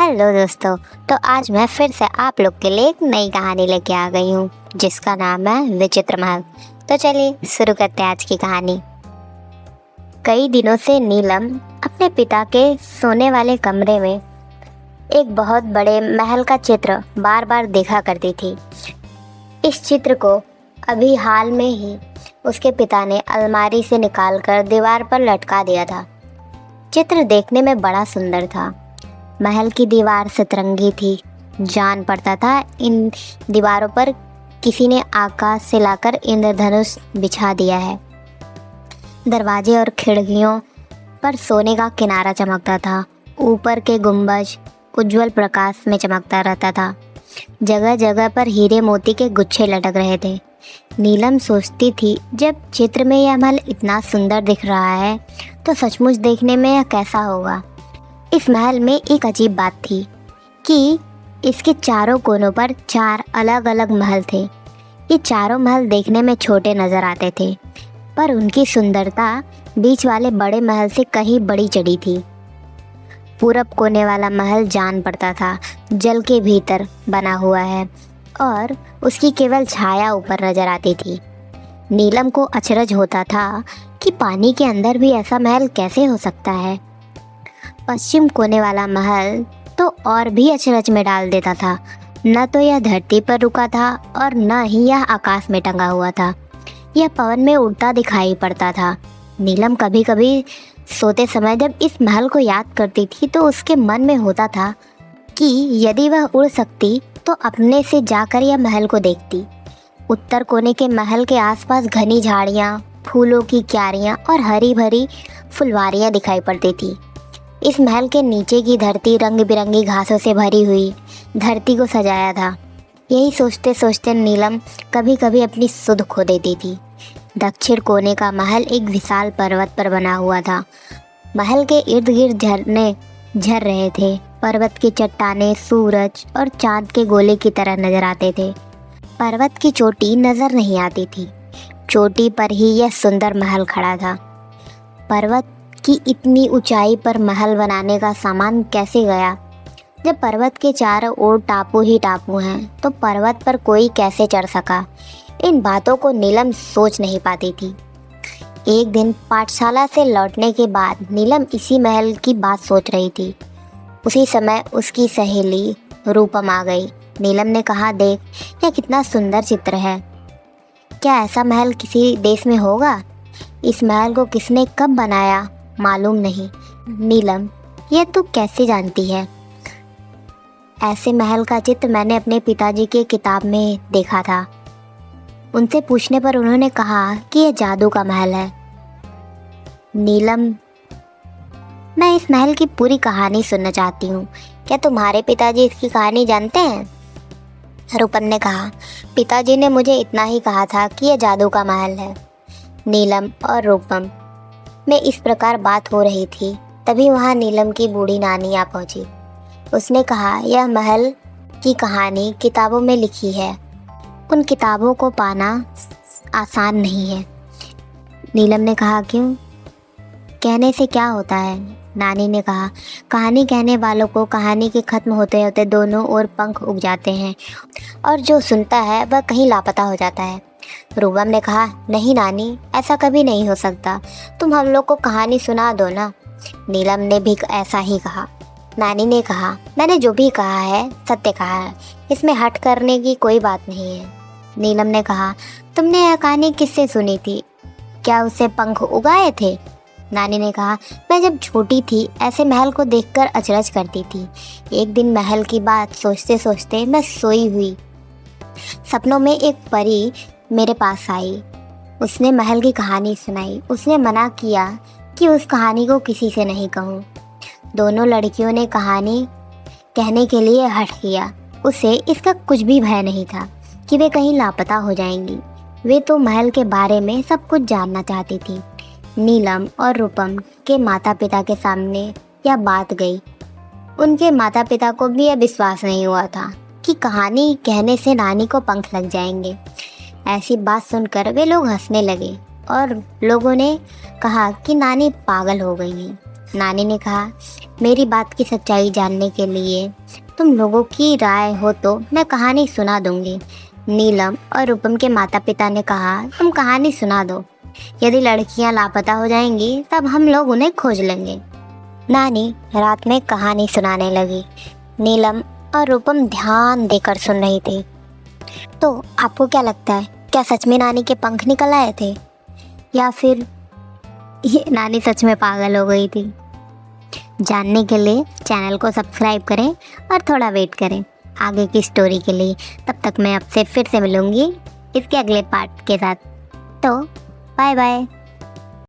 Hello दोस्तों। तो आज मैं फिर से आप लोग के लिए एक नई कहानी लेके आ गई हूँ जिसका नाम है विचित्र महल। तो चलिए शुरू करते हैं आज की कहानी। कई दिनों से नीलम अपने पिता के सोने वाले कमरे में एक बहुत बड़े महल का चित्र बार बार देखा करती थी। इस चित्र को अभी हाल में ही उसके पिता ने अलमारी से निकालकर दीवार पर लटका दिया था। चित्र देखने में बड़ा सुंदर था। महल की दीवार सतरंगी थी। जान पड़ता था इन दीवारों पर किसी ने आकाश से लाकर इंद्रधनुष बिछा दिया है। दरवाजे और खिड़कियों पर सोने का किनारा चमकता था। ऊपर के गुंबज उज्जवल प्रकाश में चमकता रहता था। जगह जगह पर हीरे मोती के गुच्छे लटक रहे थे। नीलम सोचती थी, जब चित्र में यह महल इतना सुंदर दिख रहा है तो सचमुच देखने में यह कैसा होगा। इस महल में एक अजीब बात थी कि इसके चारों कोनों पर 4 अलग अलग महल थे। ये चारों महल देखने में छोटे नज़र आते थे, पर उनकी सुंदरता बीच वाले बड़े महल से कहीं बड़ी चढ़ी थी। पूरब कोने वाला महल जान पड़ता था जल के भीतर बना हुआ है और उसकी केवल छाया ऊपर नजर आती थी। नीलम को अचरज होता था कि पानी के अंदर भी ऐसा महल कैसे हो सकता है। पश्चिम कोने वाला महल तो और भी अचरज में डाल देता था। न तो यह धरती पर रुका था और न ही यह आकाश में टंगा हुआ था। यह पवन में उड़ता दिखाई पड़ता था। नीलम कभी कभी सोते समय जब इस महल को याद करती थी तो उसके मन में होता था कि यदि वह उड़ सकती तो अपने से जाकर यह महल को देखती। उत्तर कोने के महल के आसपास घनी झाड़ियाँ, फूलों की क्यारियाँ और हरी भरी फुलवारियाँ दिखाई पड़ती थी। इस महल के नीचे की धरती रंग बिरंगी घासों से भरी हुई धरती को सजाया था। यही सोचते सोचते नीलम कभी कभी अपनी सुध खो देती थी। दक्षिण कोने का महल एक विशाल पर्वत पर बना हुआ था। महल के इर्द गिर्द झरने झर रहे थे। पर्वत की चट्टानें सूरज और चांद के गोले की तरह नजर आते थे। पर्वत की चोटी नजर नहीं आती थी। चोटी पर ही यह सुंदर महल खड़ा था। पर्वत कि इतनी ऊंचाई पर महल बनाने का सामान कैसे गया? जब पर्वत के चारों ओर टापू ही टापू हैं तो पर्वत पर कोई कैसे चढ़ सका? इन बातों को नीलम सोच नहीं पाती थी। एक दिन पाठशाला से लौटने के बाद नीलम इसी महल की बात सोच रही थी। उसी समय उसकी सहेली रूपम आ गई। नीलम ने कहा, देख, यह कितना सुंदर चित्र है। क्या ऐसा महल किसी देश में होगा? इस महल को किसने कब बनाया मालूम नहीं। नीलम, ये तू कैसे जानती है? ऐसे महल का चित्र मैंने अपने पिताजी के किताब में देखा था। उनसे पूछने पर उन्होंने कहा कि यह जादू का महल है। नीलम, मैं इस महल की पूरी कहानी सुनना चाहती हूँ। क्या तुम्हारे पिताजी इसकी कहानी जानते हैं? रूपम ने कहा, पिताजी ने मुझे इतना ही कहा था कि यह जादू का महल है। नीलम और रूपम में इस प्रकार बात हो रही थी, तभी वहाँ नीलम की बूढ़ी नानी आ पहुँची। उसने कहा, यह महल की कहानी किताबों में लिखी है। उन किताबों को पाना आसान नहीं है। नीलम ने कहा, क्यों? कहने से क्या होता है? नानी ने कहा, कहानी कहने वालों को कहानी के ख़त्म होते होते दोनों ओर पंख उग जाते हैं और जो सुनता है वह कहीं लापता हो जाता है। रूबम ने कहा, नहीं नानी, ऐसा कभी नहीं हो सकता। तुम हम लोग को कहानी सुना दो ना। नीलम ने भी ऐसा ही कहा। नानी ने कहा, मैंने जो भी कहा है सत्य कहा है, इसमें हट करने की कोई बात नहीं है। नीलम ने कहा, तुमने यह कहानी किससे सुनी थी? क्या उससे पंख उगाए थे? नानी ने कहा, मैं जब छोटी थी ऐसे महल को देखकर अचरज करती थी। एक दिन महल की बात सोचते सोचते मैं सोई हुई। सपनों में एक परी मेरे पास आई। उसने महल की कहानी सुनाई। उसने मना किया कि उस कहानी को किसी से नहीं कहूँ। दोनों लड़कियों ने कहानी कहने के लिए हट किया। उसे इसका कुछ भी भय नहीं था कि वे कहीं लापता हो जाएंगी। वे तो महल के बारे में सब कुछ जानना चाहती थी। नीलम और रूपम के माता पिता के सामने यह बात गई। उनके माता पिता को भी यह विश्वास नहीं हुआ था कि कहानी कहने से नानी को पंख लग जाएंगे। ऐसी बात सुनकर वे लोग हंसने लगे और लोगों ने कहा कि नानी पागल हो गई हैं। नानी ने कहा, मेरी बात की सच्चाई जानने के लिए तुम लोगों की राय हो तो मैं कहानी सुना दूंगी। नीलम और रूपम के माता पिता ने कहा, तुम कहानी सुना दो। यदि लड़कियां लापता हो जाएंगी तब हम लोग उन्हें खोज लेंगे। नानी रात में कहानी सुनाने लगी। नीलम और रूपम ध्यान देकर सुन रही थी। तो आपको क्या लगता है, क्या सच में नानी के पंख निकल आए थे, या फिर ये नानी सच में पागल हो गई थी? जानने के लिए चैनल को सब्सक्राइब करें और थोड़ा वेट करें आगे की स्टोरी के लिए। तब तक मैं आपसे फिर से मिलूंगी इसके अगले पार्ट के साथ। तो बाय बाय।